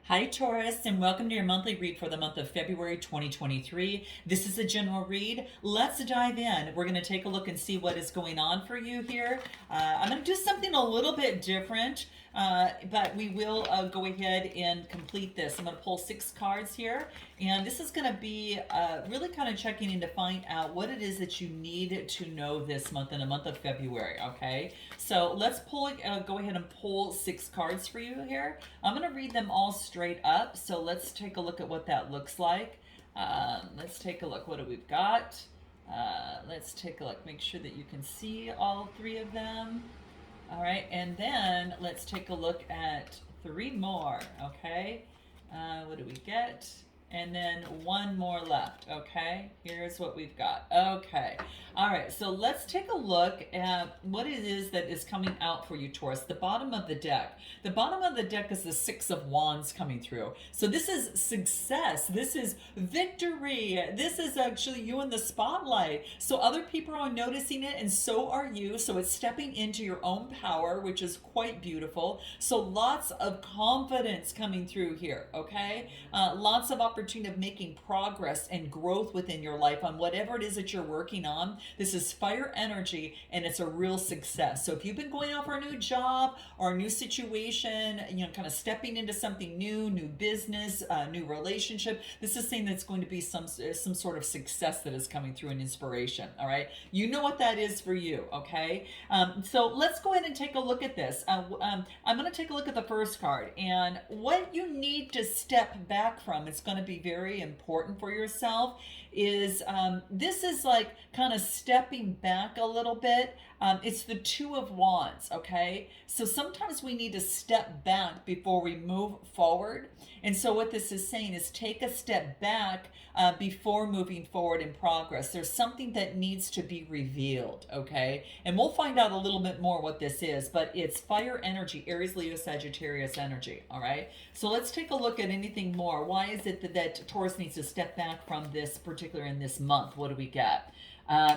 Hi, Taurus, and welcome to your monthly read for the month of February 2023. This is a general read. Let's dive in. We're going to take a look and see what is going on for you here. I'm going to do something a little bit different, but we will go ahead and complete this. I'm going to pull 6 cards here, and this is going to be really kind of checking in to find out what it is that you need to know this month in the month of February, okay? So let's go ahead and pull 6 cards for you here. I'm going to read them all straight up. So let's take a look at what that looks like. Let's take a look. What do we've got? Let's take a look. Make sure that you can see all 3 of them. All right, and then let's take a look at 3 more. Okay, what do we get? And then 1 more left. Okay, here's what we've got. Okay, all right, so let's take a look at what it is that is coming out for you, Taurus. The bottom of the deck. The bottom of the deck is the 6 of Wands coming through. So this is success. This is victory. This is actually you in the spotlight. So other people are noticing it, and so are you. So it's stepping into your own power, which is quite beautiful. So lots of confidence coming through here, okay? Lots of opportunity of making progress and growth within your life on whatever it is that you're working on. This is fire energy, and it's a real success. So if you've been going out for a new job or a new situation, kind of stepping into something new business, new relationship, this is saying that's going to be some sort of success that is coming through, an inspiration. All right, you know what that is for you. Okay, so let's go ahead and take a look at this. I'm going to take a look at the first card, and what you need to step back from. It's going to be very important for yourself. Is this is like kind of stepping back a little bit. It's the 2 of Wands, okay? So sometimes we need to step back before we move forward. And so what this is saying is take a step back before moving forward in progress. There's something that needs to be revealed, okay? And we'll find out a little bit more what this is, but it's fire energy, Aries, Leo, Sagittarius energy, all right? So let's take a look at anything more. Why is it that Taurus needs to step back from this particular in this month? What do we get?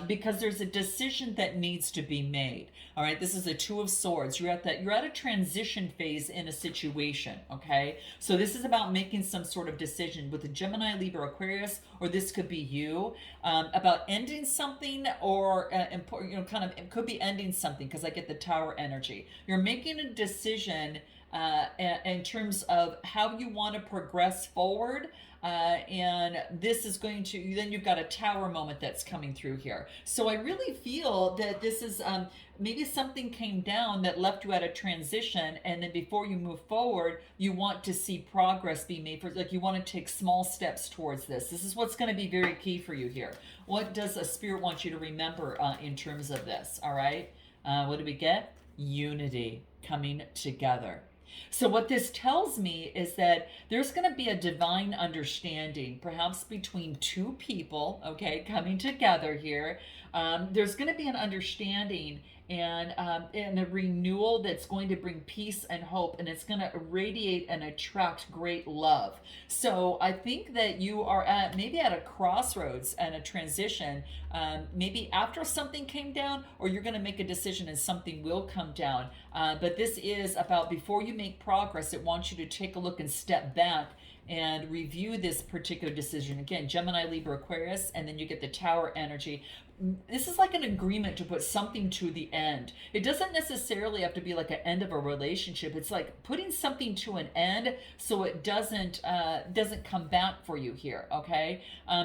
Because there's a decision that needs to be made. All right, this is a 2 of Swords. You're at a transition phase in a situation. Okay, so this is about making some sort of decision with a Gemini, Libra, Aquarius, or this could be you, about ending something, or kind of it could be ending something, because I get the Tower energy. You're making a decision in terms of how you want to progress forward. And this is going to, then you've got a Tower moment that's coming through here. So I really feel that this is maybe something came down that left you at a transition, and then before you move forward, you want to see progress be made. Like you want to take small steps towards this. This is what's going to be very key for you here. What does a spirit want you to remember in terms of this? All right. What do we get? Unity, coming together. So what this tells me is that there's going to be a divine understanding, perhaps between 2 people, okay, coming together here. There's going to be an understanding and a renewal that's going to bring peace and hope, and it's going to radiate and attract great love. So I think that you are maybe at a crossroads and a transition, maybe after something came down, or you're going to make a decision and something will come down. But this is about, before you make progress, it wants you to take a look and step back and review this particular decision. Again, Gemini, Libra, Aquarius, and then you get the Tower energy. This is like an agreement to put something to the end. It doesn't necessarily have to be like an end of a relationship. It's like putting something to an end so it doesn't come back for you here, okay?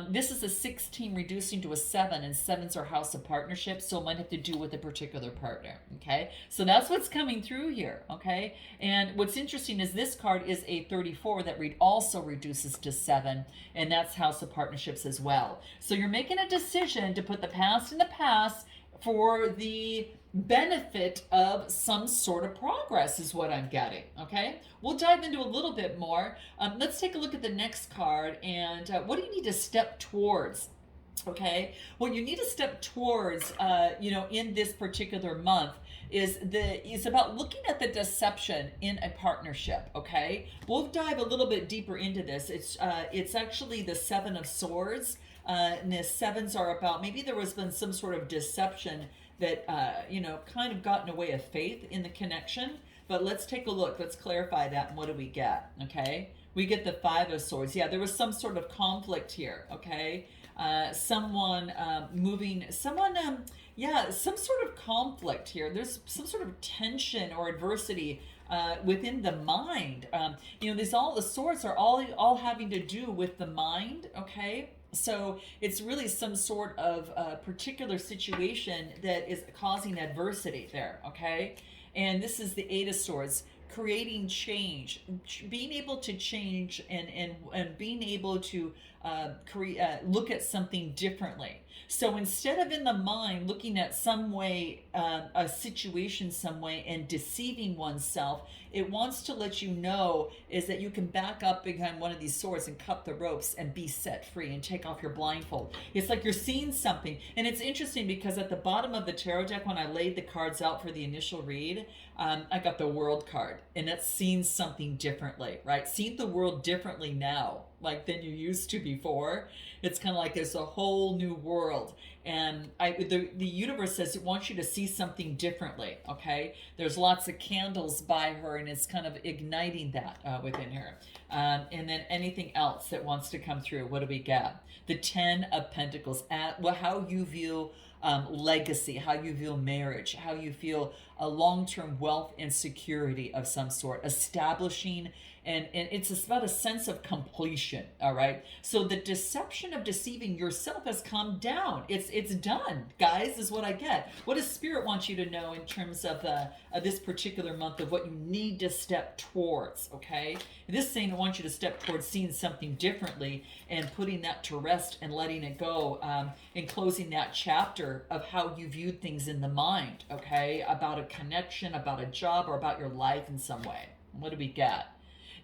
This is a 16 reducing to a 7, and 7s are house of partnerships, so it might have to do with a particular partner, okay? So that's what's coming through here, okay? And what's interesting is this card is a 34 that also reduces to 7, and that's house of partnerships as well. So you're making a decision to put the past in the past for the benefit of some sort of progress, is what I'm getting. Okay, we'll dive into a little bit more. Let's take a look at the next card, and what do you need to step towards? Okay, what you need to step towards in this particular month is about looking at the deception in a partnership. Okay, we'll dive a little bit deeper into this. It's actually the 7 of Swords, and the 7s are about, maybe there was been some sort of deception that kind of got in the way of faith in the connection. But let's take a look. Let's clarify that. And what do we get? Okay. We get the Five of Swords. Yeah, there was some sort of conflict here. Okay. Someone yeah, some sort of conflict here. There's some sort of tension or adversity within the mind. These all the swords are all having to do with the mind. Okay. So it's really some sort of particular situation that is causing adversity there, okay? And this is the Eight of Swords, creating change, being able to change and being able to look at something differently. So instead of in the mind looking at some way, a situation some way and deceiving oneself, it wants to let you know is that you can back up behind one of these swords and cut the ropes and be set free and take off your blindfold. It's like you're seeing something. And it's interesting because at the bottom of the tarot deck, when I laid the cards out for the initial read, I got the World card, and that's seeing something differently, right? Seeing the world differently now, like than you used to before. It's kind of like it's a whole new world. And the universe says it wants you to see something differently, okay? There's lots of candles by her, and it's kind of igniting that within her. And then anything else that wants to come through, what do we get? The Ten of Pentacles, how you view legacy, how you view marriage, how you feel a long-term wealth and security of some sort, establishing, and it's about a sense of completion, all right? So the deception of deceiving yourself has come down. It's done, guys, is what I get. What does Spirit want you to know in terms of this particular month of what you need to step towards, okay? This saying I want you to step towards seeing something differently and putting that to rest and letting it go, and closing that chapter of how you viewed things in the mind, okay? About a connection, about a job, or about your life in some way. What do we get?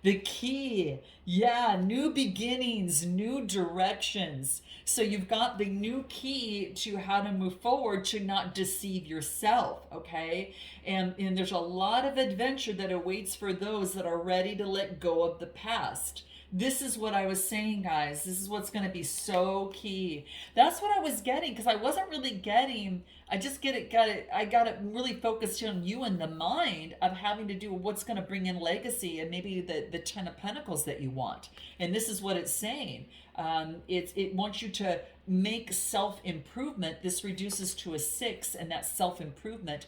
The key, yeah, new beginnings, new directions. So you've got the new key to how to move forward to not deceive yourself, okay? And there's a lot of adventure that awaits for those that are ready to let go of the past. This is what I was saying, guys. This is what's going to be so key. That's what I was getting, because I wasn't really getting, I got it really focused on you and the mind of having to do what's going to bring in legacy and maybe the Ten of Pentacles that you want. And this is what it's saying. It wants you to make self-improvement. This reduces to a 6, and that's self-improvement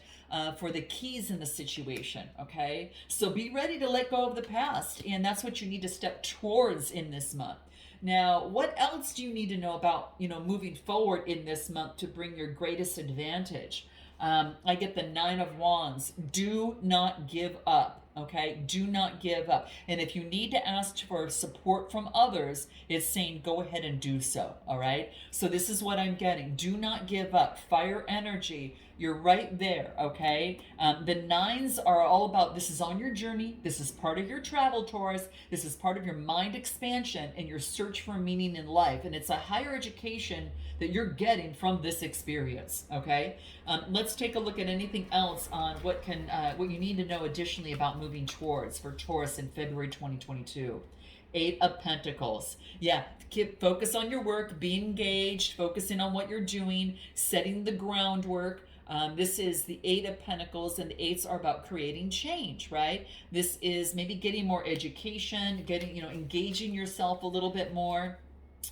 for the keys in the situation, okay? So be ready to let go of the past, and that's what you need to step towards in this month. Now, what else do you need to know about, moving forward in this month to bring your greatest advantage? I get the Nine of Wands. Do not give up. Okay, do not give up. And if you need to ask for support from others, it's saying go ahead and do so. All right, so this is what I'm getting. Do not give up. Fire energy. You're right there. Okay, the nines are all about, this is on your journey. This is part of your travel, Taurus. This is part of your mind expansion and your search for meaning in life. And it's a higher education that you're getting from this experience. Okay, let's take a look at anything else on what you need to know additionally about moving towards for Taurus in February 2022. Eight of Pentacles. Yeah, focus on your work, be engaged, focusing on what you're doing, setting the groundwork. This is the Eight of Pentacles, and the eights are about creating change, right? This is maybe getting more education, engaging yourself a little bit more.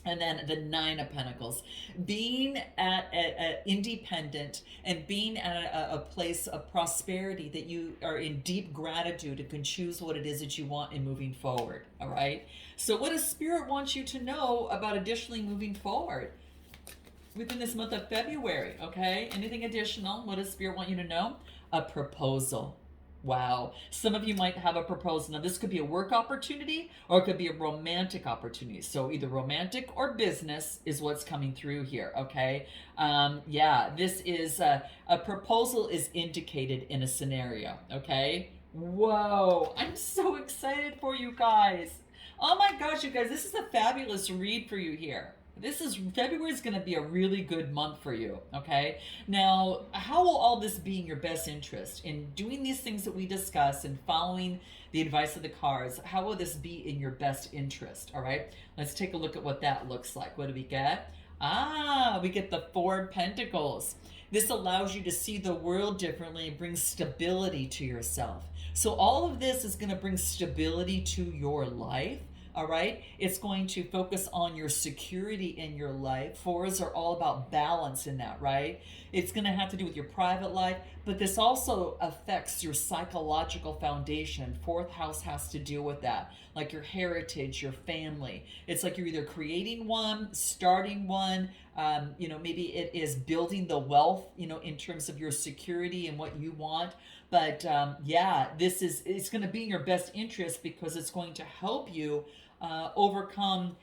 And then the Nine of Pentacles, being at independent and being at a place of prosperity that you are in deep gratitude and can choose what it is that you want in moving forward. All right. So what does Spirit want you to know about additionally moving forward within this month of February? Okay. Anything additional? What does Spirit want you to know? A proposal. Wow. Some of you might have a proposal. Now, this could be a work opportunity or it could be a romantic opportunity. So either romantic or business is what's coming through here, okay? This is a proposal is indicated in a scenario, okay? Whoa. I'm so excited for you guys. Oh my gosh, you guys, this is a fabulous read for you here. February is going to be a really good month for you, okay? Now, how will all this be in your best interest? In doing these things that we discuss and following the advice of the cards, how will this be in your best interest, all right? Let's take a look at what that looks like. What do we get? We get the Four of Pentacles. This allows you to see the world differently and brings stability to yourself. So all of this is going to bring stability to your life. All right. It's going to focus on your security in your life. Fours are all about balance in that, right? It's going to have to do with your private life, but this also affects your psychological foundation. Fourth house has to deal with that, like your heritage, your family. It's like you're either creating one, starting one, maybe it is building the wealth, in terms of your security and what you want. But yeah, it's going to be in your best interest because it's going to help you overcome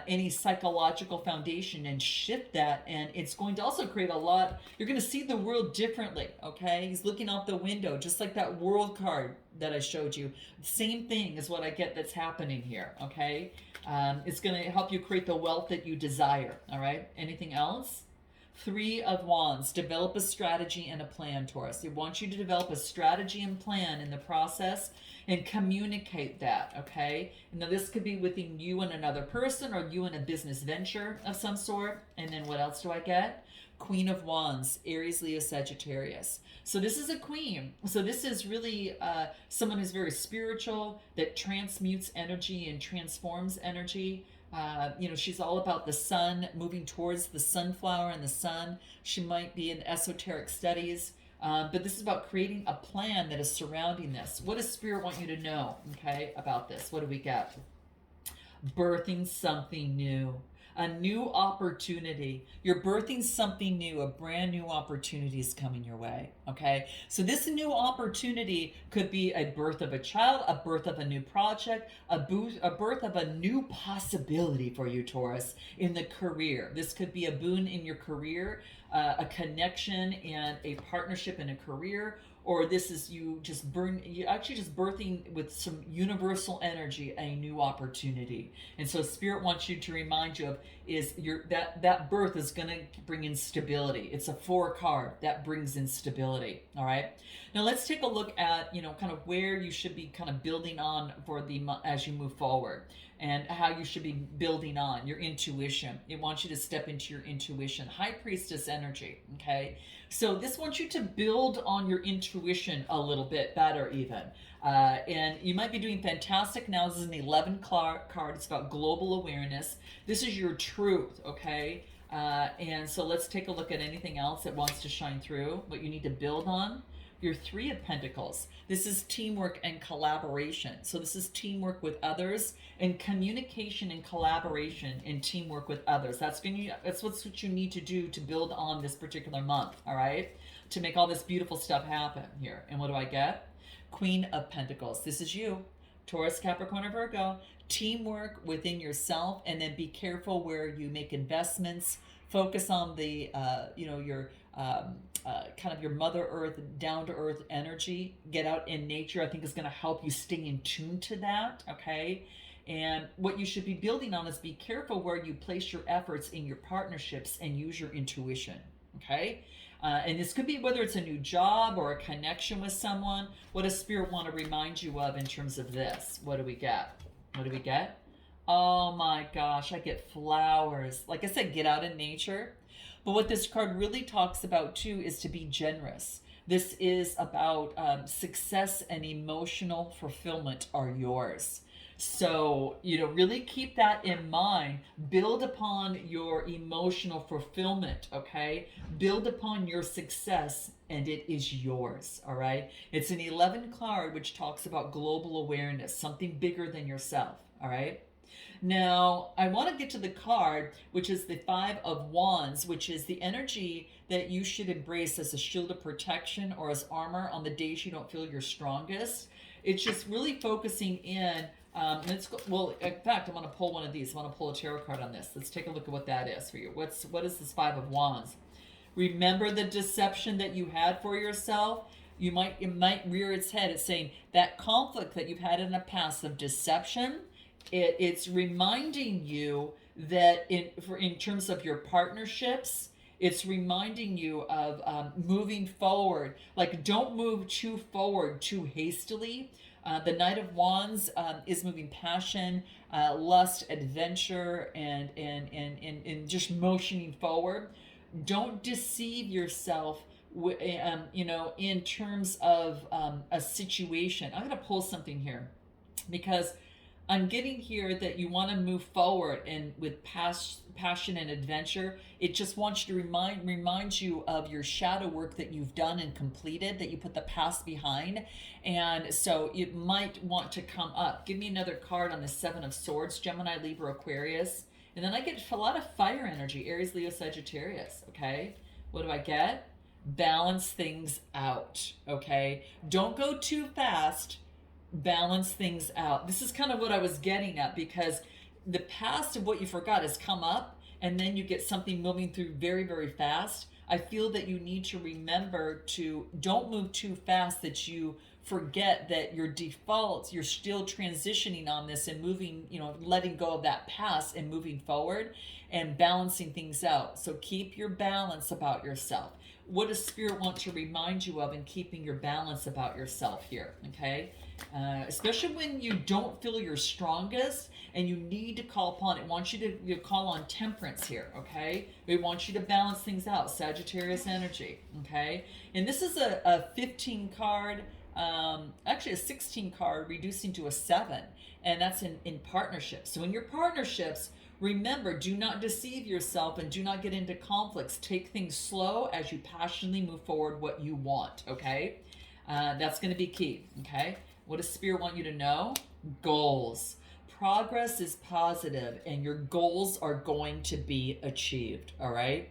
any psychological foundation and shift that. And it's going to also create you're going to see the world differently, okay? He's looking out the window, just like that world card that I showed you. Same thing is what I get that's happening here, okay? It's going to help you create the wealth that you desire, all right? Anything else? Three of Wands, develop a strategy and a plan, Taurus. They want you to develop a strategy and plan in the process and communicate that, okay? Now, this could be within you and another person or you and a business venture of some sort. And then what else do I get? Queen of Wands, Aries, Leo, Sagittarius. So this is a queen. So this is really someone who's very spiritual, that transmutes energy and transforms energy. She's all about the sun, moving towards the sunflower and the sun. She might be in esoteric studies, but this is about creating a plan that is surrounding this. What does Spirit want you to know, okay, about this? What do we get? Birthing something new. A new opportunity. You're birthing something new. A brand new opportunity is coming your way. Okay. So this new opportunity could be a birth of a child, a birth of a new project, a birth of a new possibility for you, Taurus, in the career. This could be a boon in your career, a connection and a partnership in a career, or this is you actually just birthing with some universal energy a new opportunity. And so Spirit wants you to remind you of that birth is going to bring in stability. It's a 4 card that brings in stability. All right. Now let's take a look at kind of where you should be kind of building on as you move forward, and how you should be building on your intuition. It wants you to step into your intuition. High Priestess energy. Okay. So this wants you to build on your intuition a little bit better even. And you might be doing fantastic now. This is an 11 card. It's about global awareness. This is your truth, okay? And so let's take a look at anything else that wants to shine through, what you need to build on. Your 3 of Pentacles. This is teamwork and collaboration. So this is teamwork with others and communication and collaboration and teamwork with others. That's what you need to do to build on this particular month, all right? To make all this beautiful stuff happen here. And what do I get? Queen of Pentacles. This is you. Taurus, Capricorn, or Virgo. Teamwork within yourself, and then be careful where you make investments. Focus on the, your kind of your Mother Earth, down to earth energy. Get out in nature. I think is going to help you stay in tune to that. Okay. And what you should be building on is be careful where you place your efforts in your partnerships and use your intuition. Okay. And this could be whether it's a new job or a connection with someone. What does Spirit want to remind you of in terms of this? What do we get? What do we get? Oh my gosh, I get flowers. Like I said, get out in nature. But what this card really talks about too is to be generous. This is about success and emotional fulfillment are yours. So, really keep that in mind. Build upon your emotional fulfillment, okay? Build upon your success, and it is yours, all right? It's an 11 card, which talks about global awareness, something bigger than yourself, all right? Now, I want to get to the card, which is the 5 of Wands, which is the energy that you should embrace as a shield of protection or as armor on the days you don't feel your strongest. It's just really focusing in. In fact, I'm going to pull one of these. I'm going to pull a tarot card on this. Let's take a look at what that is for you. What is this 5 of Wands? Remember the deception that you had for yourself? It might rear its head. It's saying that conflict that you've had in the past of deception. It's reminding you that in terms of your partnerships, it's reminding you of moving forward. Like, don't move too forward too hastily. The Knight of Wands is moving passion, lust, adventure, and just motioning forward. Don't deceive yourself you know, in terms of a situation. I'm going to pull something here because I'm getting here that you want to move forward and with passion and adventure. It just wants you to remind you of your shadow work that you've done and completed, that you put the past behind. And so it might want to come up. Give me another card on the Seven of Swords, Gemini, Libra, Aquarius. And then I get a lot of fire energy, Aries, Leo, Sagittarius. Okay. What do I get? Balance things out. Okay. Don't go too fast. Balance things out. This is kind of what I was getting at, because the past of what you forgot has come up, and then you get something moving through very, very fast. I feel that you need to remember to don't move too fast, that you forget that your default, you're still transitioning on this and moving, you know, letting go of that past and moving forward and balancing things out. So keep your balance about yourself. What does Spirit want to remind you of in keeping your balance about yourself here? Okay. Especially when you don't feel your strongest and you need to call upon it. Wants you to call on temperance here, okay? It wants you to balance things out, Sagittarius energy, okay? And this is a 15 card, actually a 16 card reducing to a 7, and that's in partnerships. So in your partnerships, remember, do not deceive yourself and do not get into conflicts. Take things slow as you passionately move forward what you want, okay? That's going to be key, okay? What does Spirit want you to know? Goals. Progress is positive and your goals are going to be achieved, all right?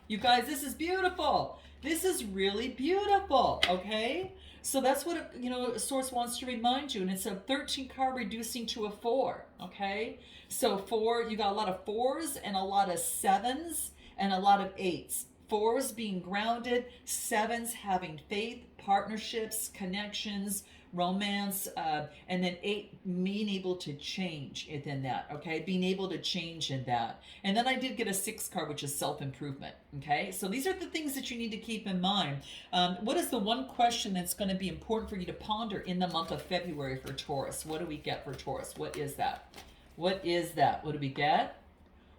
You guys, this is beautiful. This is really beautiful, okay? So that's what, you know, Source wants to remind you. And it's a 13 card reducing to a 4, okay? So 4, you got a lot of 4s and a lot of 7s and a lot of 8s. 4s being grounded, 7s having faith, partnerships, connections, romance, and then 8 being able to change within that, okay? Being able to change in that. And then I did get a 6 card, which is self-improvement, okay? So these are the things that you need to keep in mind. What is the one question that's going to be important for you to ponder in the month of February for Taurus? What do we get for Taurus? What is that? What is that? What do we get?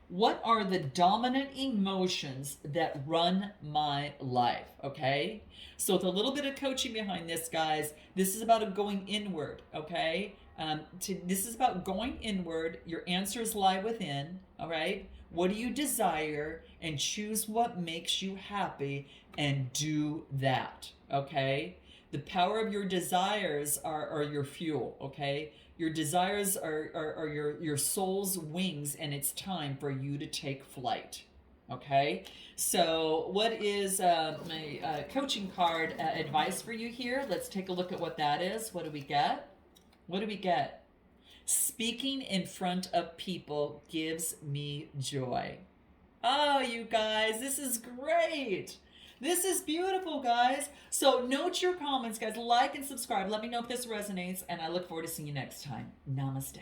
What are the dominant emotions that run my life? Okay. So with a little bit of coaching behind this, guys, this is about going inward. Okay. This is about going inward. Your answers lie within. All right. What do you desire? And choose what makes you happy and do that. Okay. The power of your desires are your fuel. Okay. Your desires are your soul's wings, and it's time for you to take flight. Okay, so what is my coaching card advice for you here? Let's take a look at what that is. What do we get? What do we get? Speaking in front of people gives me joy. Oh, you guys, this is great. This is beautiful, guys. So note your comments, guys. Like and subscribe. Let me know if this resonates, and I look forward to seeing you next time. Namaste.